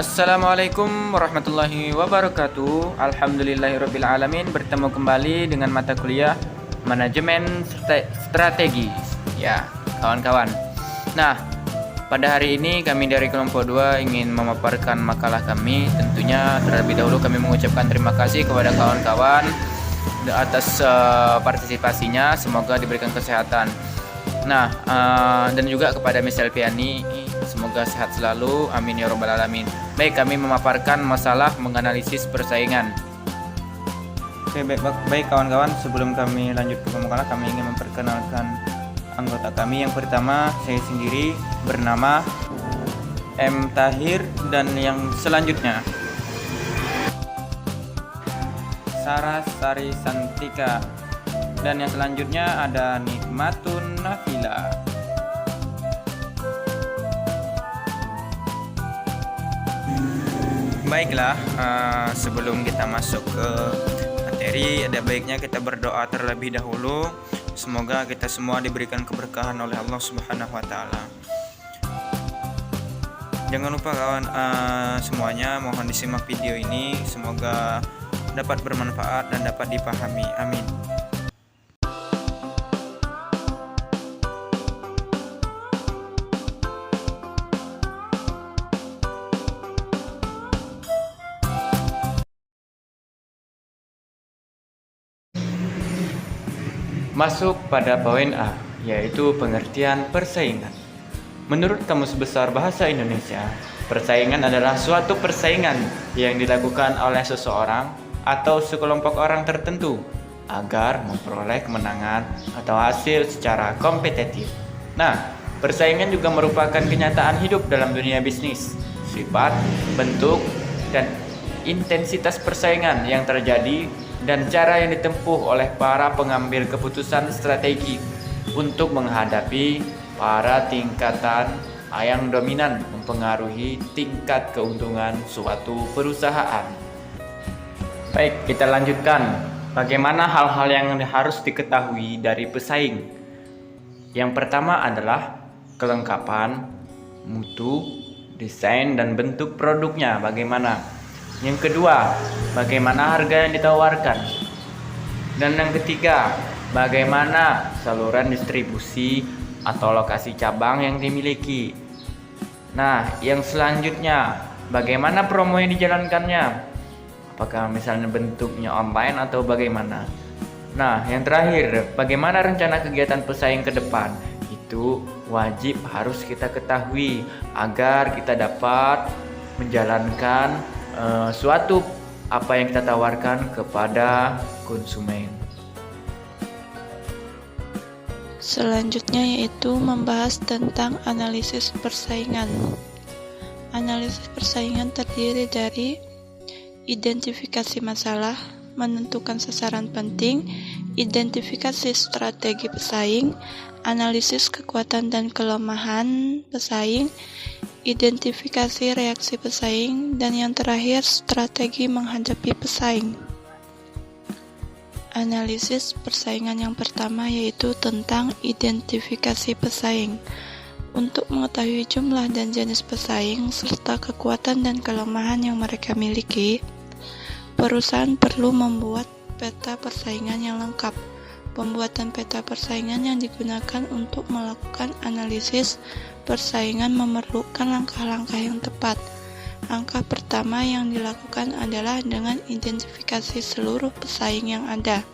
Assalamualaikum warahmatullahi wabarakatuh. Alhamdulillahirrabbilalamin. Bertemu kembali dengan mata kuliah Manajemen Strategi. Ya, kawan-kawan. Nah, pada hari ini kami dari kelompok 2 ingin memaparkan makalah kami. Tentunya terlebih dahulu kami mengucapkan terima kasih kepada kawan-kawan atas partisipasinya. Semoga diberikan kesehatan. Nah, dan juga kepada Miss Elviani, semoga sehat selalu, amin ya robbal alamin. Baik, kami memaparkan masalah menganalisis persaingan. Oke, baik kawan-kawan, sebelum kami lanjut ke pemakalah, kami ingin memperkenalkan anggota kami. Yang pertama, saya sendiri bernama M. Tahir, dan yang selanjutnya Sarasari Santika, dan yang selanjutnya ada Nikmatun Nafila. Baiklah, sebelum kita masuk ke materi, ada baiknya kita berdoa terlebih dahulu. Semoga kita semua diberikan keberkahan oleh Allah Subhanahu wa Ta'ala. Jangan lupa kawan, semuanya mohon disimak video ini, semoga dapat bermanfaat dan dapat dipahami. Amin. Masuk pada poin A, yaitu pengertian persaingan. Menurut Kamus Besar Bahasa Indonesia, persaingan adalah suatu persaingan yang dilakukan oleh seseorang atau sekelompok orang tertentu agar memperoleh kemenangan atau hasil secara kompetitif. Nah, persaingan juga merupakan kenyataan hidup dalam dunia bisnis. Sifat, bentuk, dan intensitas persaingan yang terjadi dan cara yang ditempuh oleh para pengambil keputusan strategi untuk menghadapi para tingkatan yang dominan mempengaruhi tingkat keuntungan suatu perusahaan. Baik, kita lanjutkan. Bagaimana hal-hal yang harus diketahui dari pesaing? Yang pertama adalah kelengkapan, mutu, desain, dan bentuk produknya bagaimana. Yang kedua, bagaimana harga yang ditawarkan. Dan yang ketiga, bagaimana saluran distribusi atau lokasi cabang yang dimiliki. Nah, yang selanjutnya, bagaimana promo yang dijalankannya. Apakah misalnya bentuknya online atau bagaimana. Nah, yang terakhir, bagaimana rencana kegiatan pesaing ke depan. Itu wajib harus kita ketahui agar kita dapat menjalankan suatu apa yang kita tawarkan kepada konsumen. Selanjutnya yaitu membahas tentang analisis persaingan. Analisis persaingan terdiri dari identifikasi masalah, menentukan sasaran penting, identifikasi strategi pesaing, analisis kekuatan dan kelemahan pesaing, identifikasi reaksi pesaing, dan yang terakhir strategi menghadapi pesaing. Analisis persaingan yang pertama yaitu tentang identifikasi pesaing. Untuk mengetahui jumlah dan jenis pesaing serta kekuatan dan kelemahan yang mereka miliki, perusahaan perlu membuat peta persaingan yang lengkap. Pembuatan peta persaingan yang digunakan untuk melakukan analisis persaingan memerlukan langkah-langkah yang tepat. Langkah pertama yang dilakukan adalah dengan identifikasi seluruh pesaing yang ada.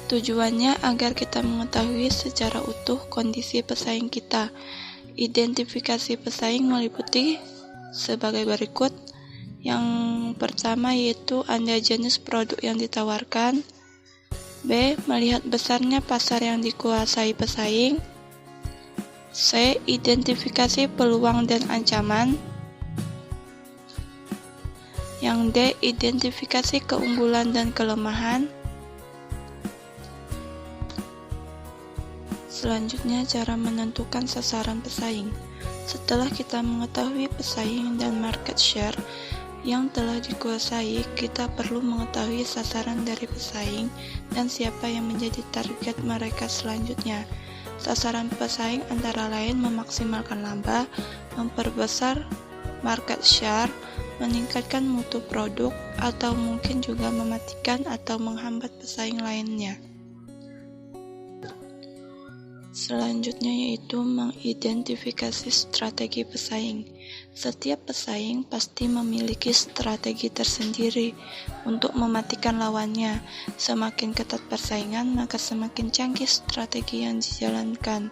Tujuannya agar kita mengetahui secara utuh kondisi pesaing kita. Identifikasi pesaing meliputi sebagai berikut. Yang pertama yaitu ada jenis produk yang ditawarkan. B. Melihat besarnya pasar yang dikuasai pesaing. C. Identifikasi peluang dan ancaman. Yang D. Identifikasi keunggulan dan kelemahan. Selanjutnya, cara menentukan sasaran pesaing. Setelah kita mengetahui pesaing dan market share yang telah dikuasai, kita perlu mengetahui sasaran dari pesaing dan siapa yang menjadi target mereka selanjutnya. Sasaran pesaing antara lain memaksimalkan laba, memperbesar market share, meningkatkan mutu produk, atau mungkin juga mematikan atau menghambat pesaing lainnya. Selanjutnya yaitu mengidentifikasi strategi pesaing. Setiap pesaing pasti memiliki strategi tersendiri untuk mematikan lawannya. Semakin ketat persaingan, maka semakin canggih strategi yang dijalankan.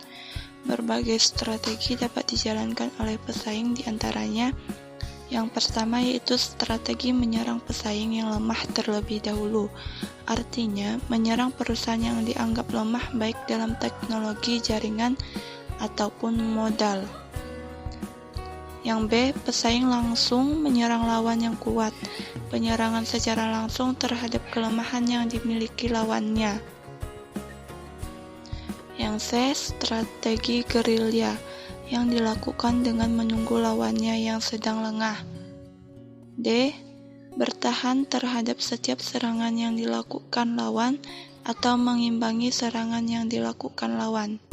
Berbagai strategi dapat dijalankan oleh pesaing, diantaranya yang pertama yaitu strategi menyerang pesaing yang lemah terlebih dahulu. Artinya, menyerang perusahaan yang dianggap lemah baik dalam teknologi, jaringan, ataupun modal. Yang B, pesaing langsung menyerang lawan yang kuat. Penyerangan secara langsung terhadap kelemahan yang dimiliki lawannya. Yang C, strategi gerilya, yang dilakukan dengan menunggu lawannya yang sedang lengah. D. Bertahan terhadap setiap serangan yang dilakukan lawan atau mengimbangi serangan yang dilakukan lawan.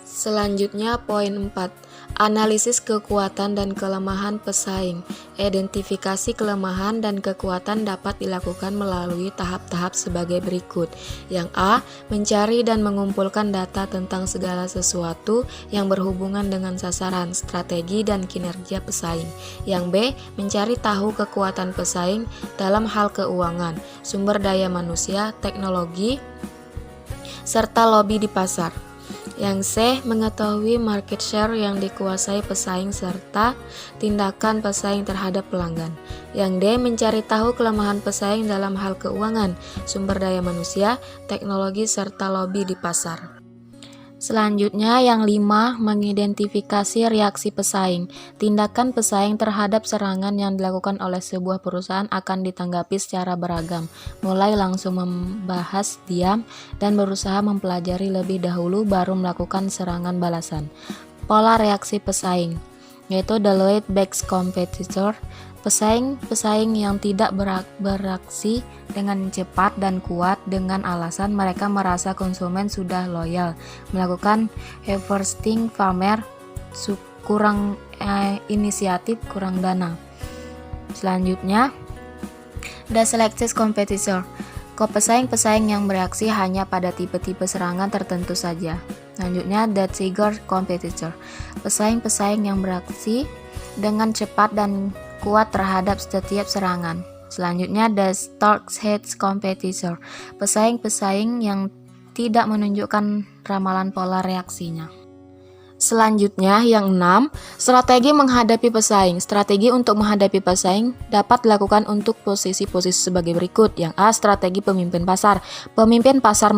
Selanjutnya poin 4. Analisis kekuatan dan kelemahan pesaing. Identifikasi kelemahan dan kekuatan dapat dilakukan melalui tahap-tahap sebagai berikut. Yang A. Mencari dan mengumpulkan data tentang segala sesuatu yang berhubungan dengan sasaran, strategi, dan kinerja pesaing. Yang B. Mencari tahu kekuatan pesaing dalam hal keuangan, sumber daya manusia, teknologi, serta lobi di pasar. Yang C. Mengetahui market share yang dikuasai pesaing serta tindakan pesaing terhadap pelanggan. Yang D. Mencari tahu kelemahan pesaing dalam hal keuangan, sumber daya manusia, teknologi, serta lobi di pasar. Selanjutnya yang 5, mengidentifikasi reaksi pesaing. Tindakan pesaing terhadap serangan yang dilakukan oleh sebuah perusahaan akan ditanggapi secara beragam, mulai langsung membahas, diam, dan berusaha mempelajari lebih dahulu baru melakukan serangan balasan. Pola reaksi pesaing, yaitu the laid-back competitor, pesaing yang tidak beraksi dengan cepat dan kuat dengan alasan mereka merasa konsumen sudah loyal, melakukan harvesting farmer, kurang inisiatif, kurang dana. Selanjutnya, the selected competitor, pesaing yang bereaksi hanya pada tipe-tipe serangan tertentu saja. Selanjutnya, the trigger competitor, pesaing yang bereaksi dengan cepat dan kuat terhadap setiap serangan. Selanjutnya, the stark heads competitor, pesaing yang tidak menunjukkan ramalan pola reaksinya. Selanjutnya, yang 6, strategi menghadapi pesaing. Strategi untuk menghadapi pesaing dapat dilakukan untuk posisi-posisi sebagai berikut. Yang A, strategi pemimpin pasar. Pemimpin pasar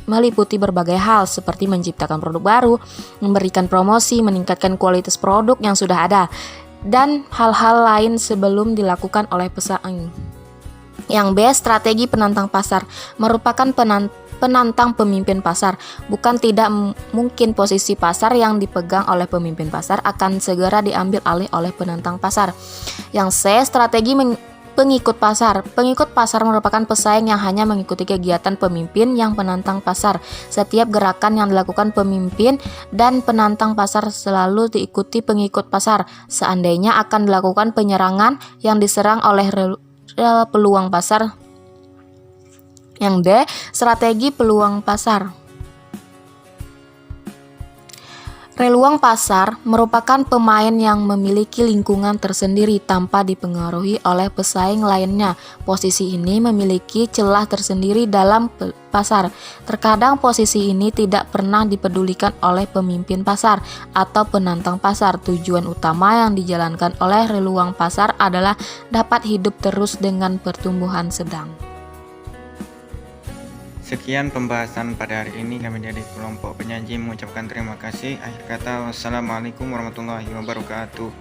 meliputi berbagai hal seperti menciptakan produk baru, memberikan promosi, meningkatkan kualitas produk yang sudah ada, dan hal-hal lain sebelum dilakukan oleh pesaing. Yang B, strategi penantang pasar, merupakan penantang pemimpin pasar. Bukan tidak mungkin posisi pasar yang dipegang oleh pemimpin pasar akan segera diambil alih oleh penantang pasar. Yang C, strategi pengikut pasar. Pengikut pasar merupakan pesaing yang hanya mengikuti kegiatan pemimpin yang penantang pasar. Setiap gerakan yang dilakukan pemimpin dan penantang pasar selalu diikuti pengikut pasar. Seandainya akan dilakukan penyerangan yang diserang oleh peluang pasar. Yang D, strategi peluang pasar. Reluang pasar merupakan pemain yang memiliki lingkungan tersendiri tanpa dipengaruhi oleh pesaing lainnya. Posisi ini memiliki celah tersendiri dalam pasar. Terkadang posisi ini tidak pernah dipedulikan oleh pemimpin pasar atau penantang pasar. Tujuan utama yang dijalankan oleh reluang pasar adalah dapat hidup terus dengan pertumbuhan sedang. Sekian pembahasan pada hari ini. Kami dari kelompok penyaji mengucapkan terima kasih. Akhir kata, wassalamualaikum warahmatullahi wabarakatuh.